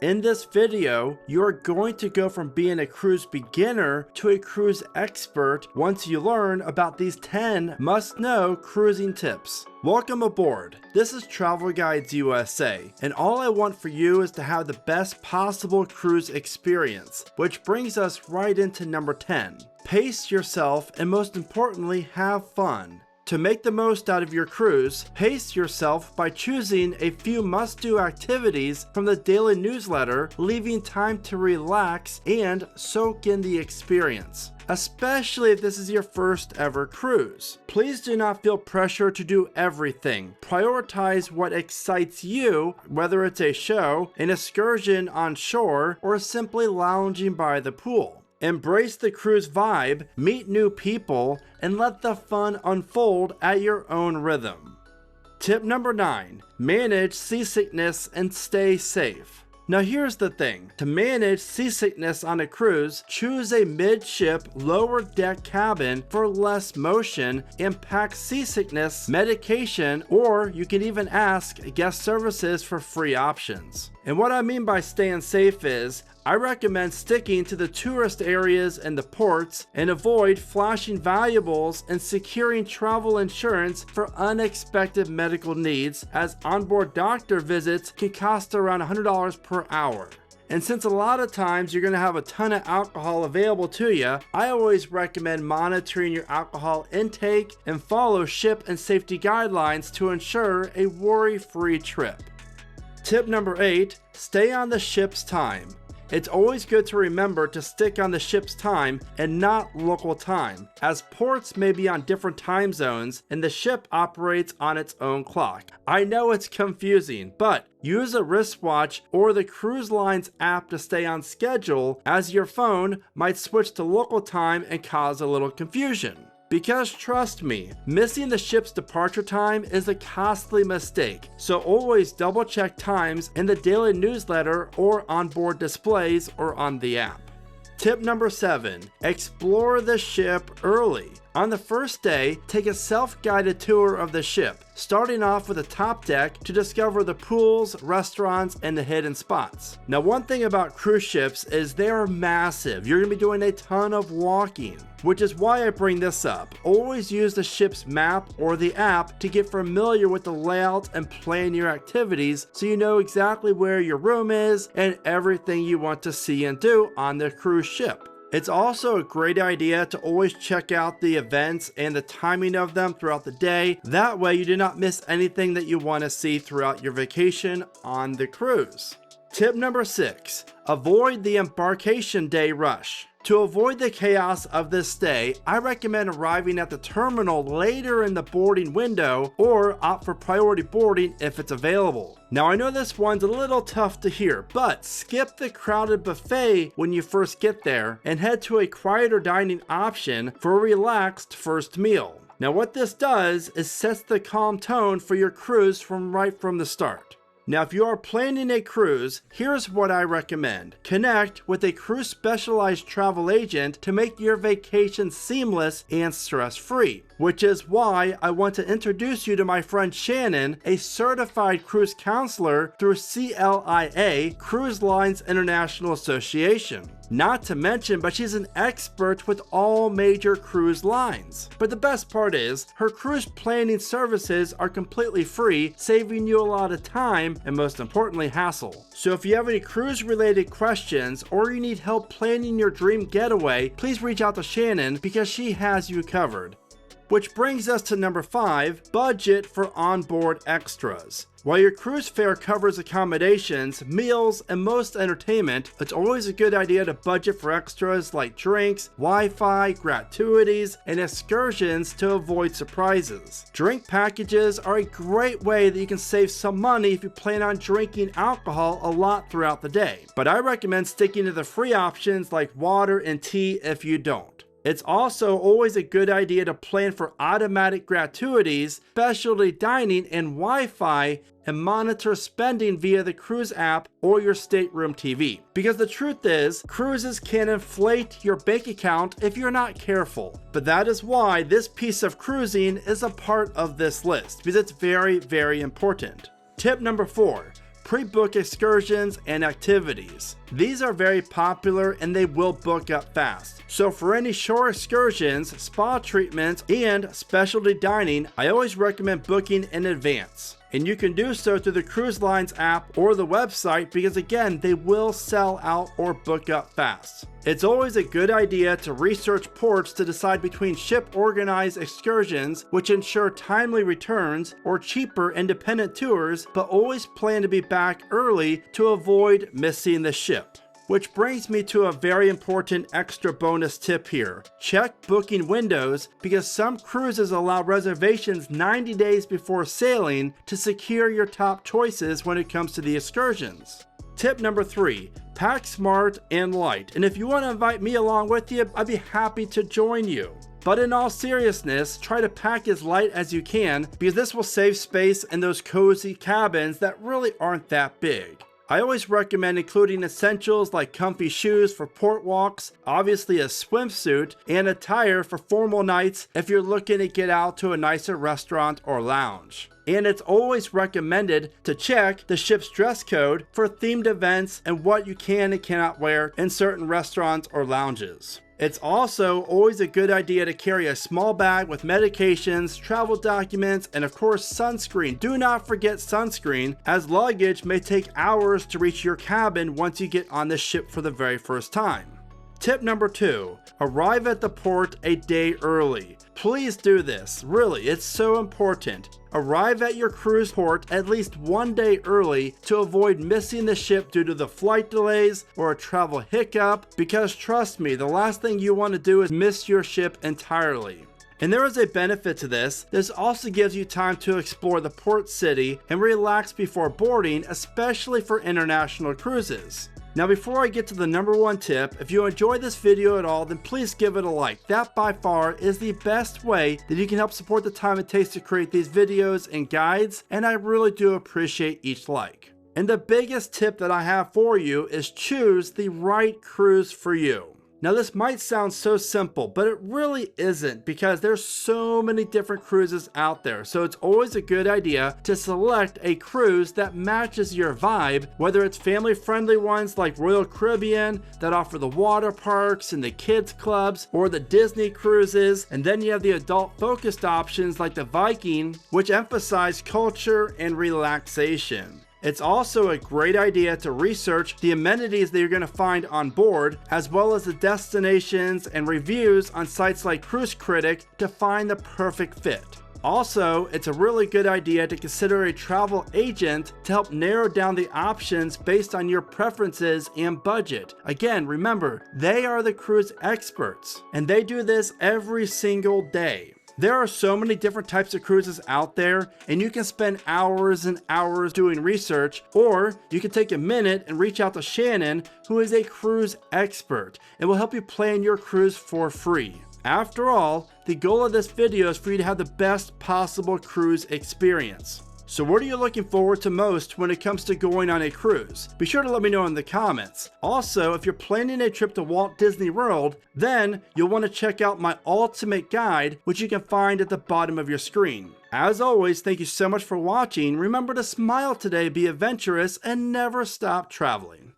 In this video, you are going to go from being a cruise beginner to a cruise expert once you learn about these 10 must-know cruising tips. Welcome aboard. This is Travel Guides USA, and all I want for you is to have the best possible cruise experience, which brings us right into number 10. Pace yourself and most importantly, have fun. To make the most out of your cruise, pace yourself by choosing a few must-do activities from the daily newsletter, leaving time to relax and soak in the experience, especially if this is your first ever cruise. Please do not feel pressure to do everything. Prioritize what excites you, whether it's a show, an excursion on shore, or simply lounging by the pool. Embrace the cruise vibe, meet new people, and let the fun unfold at your own rhythm. Tip number 9, manage seasickness and stay safe. Now here's the thing, to manage seasickness on a cruise, choose a midship lower deck cabin for less motion and pack seasickness medication, or you can even ask guest services for free options. And what I mean by staying safe is, I recommend sticking to the tourist areas and the ports and avoid flashing valuables and securing travel insurance for unexpected medical needs, as onboard doctor visits can cost around $100 per hour. And since a lot of times you're going to have a ton of alcohol available to you, I always recommend monitoring your alcohol intake and follow ship and safety guidelines to ensure a worry-free trip. Tip number 8, stay on the ship's time. It's always good to remember to stick on the ship's time and not local time, as ports may be on different time zones and the ship operates on its own clock. I know it's confusing, but use a wristwatch or the cruise line's app to stay on schedule, as your phone might switch to local time and cause a little confusion. Because trust me, missing the ship's departure time is a costly mistake, so always double check times in the daily newsletter or onboard displays or on the app. Tip number 7, explore the ship early. On the first day, take a self-guided tour of the ship, starting off with the top deck to discover the pools, restaurants, and the hidden spots. Now, one thing about cruise ships is they are massive. You're going to be doing a ton of walking, which is why I bring this up. Always use the ship's map or the app to get familiar with the layout and plan your activities so you know exactly where your room is and everything you want to see and do on the cruise ship. It's also a great idea to always check out the events and the timing of them throughout the day. That way you do not miss anything that you want to see throughout your vacation on the cruise. Tip number 6, avoid the embarkation day rush. To avoid the chaos of this day, I recommend arriving at the terminal later in the boarding window or opt for priority boarding if it's available. Now I know this one's a little tough to hear, but skip the crowded buffet when you first get there and head to a quieter dining option for a relaxed first meal. Now what this does is sets the calm tone for your cruise right from the start. Now, if you are planning a cruise, here's what I recommend. Connect with a cruise specialized travel agent to make your vacation seamless and stress-free, which is why I want to introduce you to my friend Shannon, a certified cruise counselor through CLIA, Cruise Lines International Association. Not to mention, but she's an expert with all major cruise lines. But the best part is, her cruise planning services are completely free, saving you a lot of time and most importantly, hassle. So if you have any cruise related questions or you need help planning your dream getaway, please reach out to Shannon because she has you covered. Which brings us to number 5, budget for onboard extras. While your cruise fare covers accommodations, meals, and most entertainment, it's always a good idea to budget for extras like drinks, Wi-Fi, gratuities, and excursions to avoid surprises. Drink packages are a great way that you can save some money if you plan on drinking alcohol a lot throughout the day, but I recommend sticking to the free options like water and tea if you don't. It's also always a good idea to plan for automatic gratuities, specialty dining, and Wi-Fi, and monitor spending via the cruise app or your stateroom TV. Because the truth is, cruises can inflate your bank account if you're not careful. But that is why this piece of cruising is a part of this list, because it's very, very important. Tip number 4. PreBook Excursions, and activities. These are very popular and they will book up fast. So for any shore excursions, spa treatments, and specialty dining, I always recommend booking in advance. And you can do so through the cruise lines app or the website because again, they will sell out or book up fast. It's always a good idea to research ports to decide between ship organized excursions, which ensure timely returns, or cheaper independent tours, but always plan to be back early to avoid missing the ship. Which brings me to a very important extra bonus tip here. Check booking windows because some cruises allow reservations 90 days before sailing to secure your top choices when it comes to the excursions. Tip number 3, pack smart and light. And if you want to invite me along with you, I'd be happy to join you. But in all seriousness, try to pack as light as you can because this will save space in those cozy cabins that really aren't that big. I always recommend including essentials like comfy shoes for port walks, obviously a swimsuit, and attire for formal nights if you're looking to get out to a nicer restaurant or lounge. And it's always recommended to check the ship's dress code for themed events and what you can and cannot wear in certain restaurants or lounges. It's also always a good idea to carry a small bag with medications, travel documents, and of course sunscreen. Do not forget sunscreen, as luggage may take hours to reach your cabin once you get on the ship for the very first time. Tip number 2, arrive at the port a day early. Please do this, really, it's so important. Arrive at your cruise port at least one day early to avoid missing the ship due to the flight delays or a travel hiccup, because trust me, the last thing you want to do is miss your ship entirely. And there is a benefit to this. This also gives you time to explore the port city and relax before boarding, especially for international cruises. Now before I get to the number 1 tip, if you enjoyed this video at all, then please give it a like. That by far is the best way that you can help support the time it takes to create these videos and guides, and I really do appreciate each like. And the biggest tip that I have for you is choose the right cruise for you. Now this might sound so simple, but it really isn't because there's so many different cruises out there. So it's always a good idea to select a cruise that matches your vibe, whether it's family-friendly ones like Royal Caribbean that offer the water parks and the kids clubs, or the Disney cruises. And then you have the adult-focused options like the Viking, which emphasize culture and relaxation. It's also a great idea to research the amenities that you're going to find on board, as well as the destinations and reviews on sites like Cruise Critic to find the perfect fit. Also, it's a really good idea to consider a travel agent to help narrow down the options based on your preferences and budget. Again, remember, they are the cruise experts, and they do this every single day. There are so many different types of cruises out there, and you can spend hours and hours doing research, or you can take a minute and reach out to Shannon, who is a cruise expert, and will help you plan your cruise for free. After all, the goal of this video is for you to have the best possible cruise experience. So what are you looking forward to most when it comes to going on a cruise? Be sure to let me know in the comments. Also, if you're planning a trip to Walt Disney World, then you'll want to check out my ultimate guide, which you can find at the bottom of your screen. As always, thank you so much for watching. Remember to smile today, be adventurous, and never stop traveling.